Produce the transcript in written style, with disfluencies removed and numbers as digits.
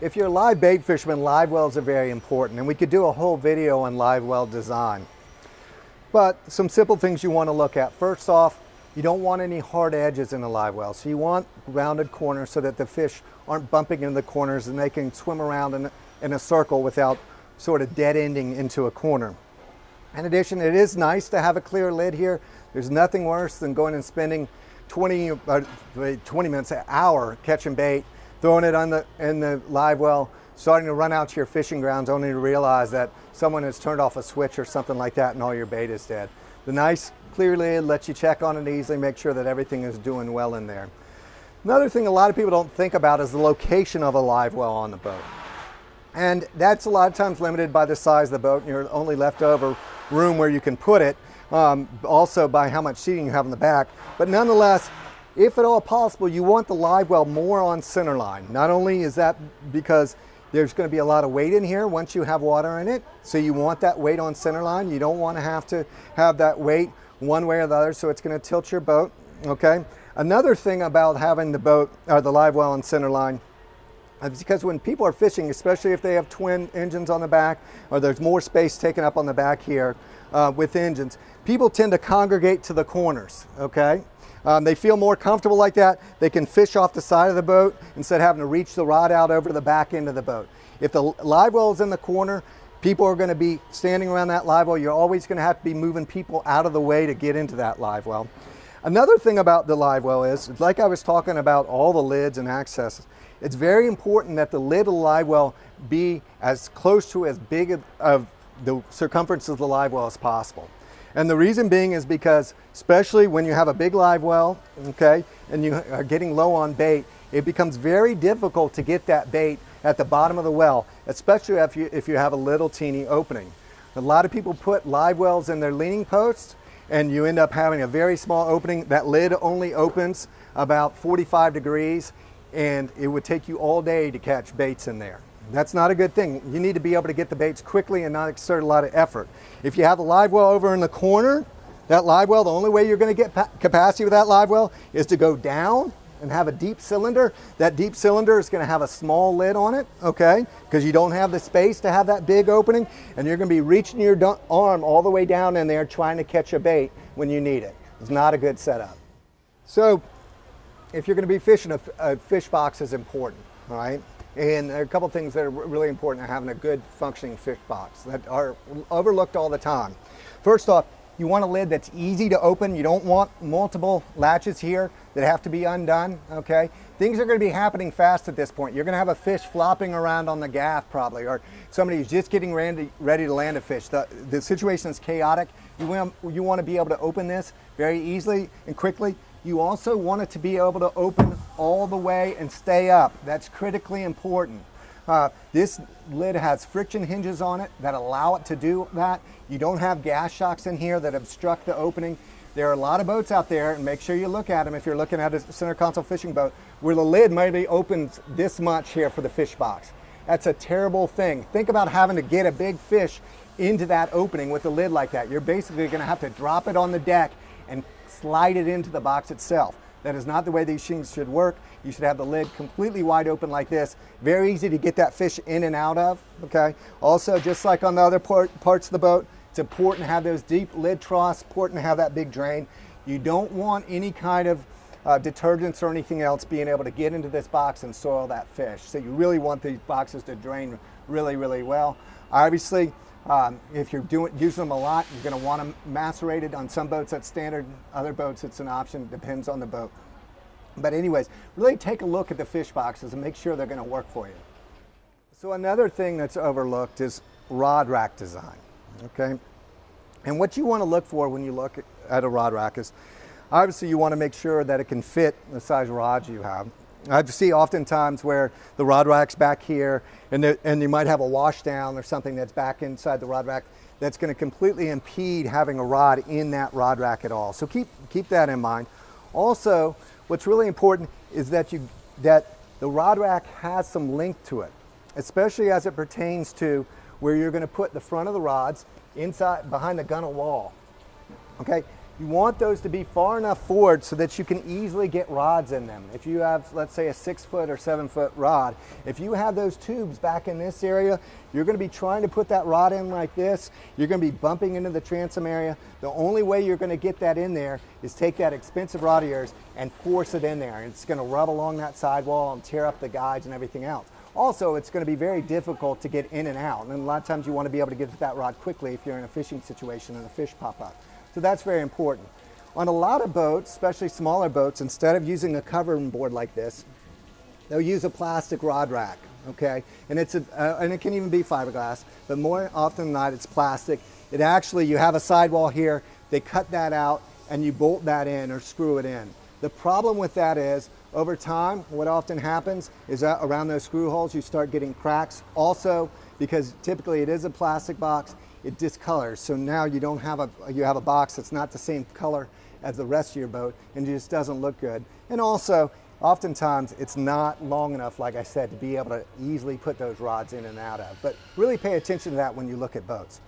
If you're a live bait fisherman, live wells are very important, and we could do a whole video on live well design. But some simple things you want to look at. First off, you don't want any hard edges in a live well. So you want rounded corners so that the fish aren't bumping into the corners and they can swim around in a circle without sort of dead ending into a corner. In addition, it is nice to have a clear lid here. There's nothing worse than going and spending 20 minutes, an hour catching bait, throwing it in the live well, starting to run out to your fishing grounds only to realize that someone has turned off a switch or something like that and all your bait is dead. The nice clear lid lets you check on it easily, make sure that everything is doing well in there. Another thing a lot of people don't think about is the location of a live well on the boat. And that's a lot of times limited by the size of the boat and your only leftover room where you can put it, also by how much seating you have in the back. But nonetheless, if at all possible, you want the live well more on center line. Not only is that because there's going to be a lot of weight in here once you have water in it, so you want that weight on center line. You don't want to have that weight one way or the other, so it's going to tilt your boat, okay? Another thing about having the boat, or the live well on center line, is because when people are fishing, especially if they have twin engines on the back, or there's more space taken up on the back here with engines, people tend to congregate to the corners, okay? They feel more comfortable like that. They can fish off the side of the boat instead of having to reach the rod out over the back end of the boat. If the live well is in the corner, people are going to be standing around that live well. You're always going to have to be moving people out of the way to get into that live well. Another thing about the live well is, like I was talking about all the lids and accesses, it's very important that the lid of the live well be as close to as big of the circumference of the live well as possible. And the reason being is because, especially when you have a big live well, okay, and you are getting low on bait, it becomes very difficult to get that bait at the bottom of the well, especially if you have a little teeny opening. A lot of people put live wells in their leaning posts, and you end up having a very small opening. That lid only opens about 45 degrees, and it would take you all day to catch baits in there. That's not a good thing. You need to be able to get the baits quickly and not exert a lot of effort. If you have a live well over in the corner, that live well, the only way you're going to get capacity with that live well is to go down and have a deep cylinder. That deep cylinder is going to have a small lid on it, okay? Because you don't have the space to have that big opening, and you're going to be reaching your arm all the way down in there trying to catch a bait when you need it. It's not a good setup. So if you're going to be fishing, a fish box is important, all right? And there are a couple things that are really important to having a good functioning fish box that are overlooked all the time. First off, you want a lid that's easy to open. You don't want multiple latches here that have to be undone, okay? Things are going to be happening fast at this point. You're going to have a fish flopping around on the gaff probably, or somebody who's just getting ready to land a fish. The situation is chaotic. You want to be able to open this very easily and quickly. You also want it to be able to open all the way and stay up. That's critically important. This lid has friction hinges on it that allow it to do that. You don't have gas shocks in here that obstruct the opening. There are a lot of boats out there, and make sure you look at them if you're looking at a center console fishing boat, where the lid maybe opens this much here for the fish box. That's a terrible thing. Think about having to get a big fish into that opening with the lid like that. You're basically going to have to drop it on the deck and slide it into the box itself. That is not the way these things should work. You should have the lid completely wide open like this. Very easy to get that fish in and out of, okay? Also, just like on the other parts of the boat, it's important to have those deep lid troughs, important to have that big drain. You don't want any kind of detergents or anything else being able to get into this box and soil that fish. So you really want these boxes to drain really, really well. Obviously, if you're using them a lot, you're going to want them macerated. On some boats that's standard, other boats it's an option, it depends on the boat. But anyways, really take a look at the fish boxes and make sure they're going to work for you. So another thing that's overlooked is rod rack design, okay? And what you want to look for when you look at a rod rack is, obviously you want to make sure that it can fit the size rods you have. I see oftentimes where the rod rack's back here and you might have a washdown or something that's back inside the rod rack that's going to completely impede having a rod in that rod rack at all. So keep that in mind. Also, what's really important is that the rod rack has some length to it, especially as it pertains to where you're going to put the front of the rods inside behind the gunnel wall. Okay, You want those to be far enough forward so that you can easily get rods in them. If you have, let's say, a 6-foot or 7-foot rod, if you have those tubes back in this area, you're going to be trying to put that rod in like this. You're going to be bumping into the transom area. The only way you're going to get that in there is take that expensive rod of yours and force it in there. And it's going to rub along that sidewall and tear up the guides and everything else. Also, it's going to be very difficult to get in and out. And a lot of times you want to be able to get to that rod quickly if you're in a fishing situation and a fish pop up. So that's very important. On a lot of boats, especially smaller boats, instead of using a covering board like this, they'll use a plastic rod rack, okay? And and it can even be fiberglass, but more often than not, it's plastic. It actually, you have a sidewall here, they cut that out, and you bolt that in or screw it in. The problem with that is, over time, what often happens is that around those screw holes, you start getting cracks. Also, because typically it is a plastic box, it discolors. So now you have a box that's not the same color as the rest of your boat, and it just doesn't look good. And also, oftentimes it's not long enough, like I said, to be able to easily put those rods in and out of. But really pay attention to that when you look at boats.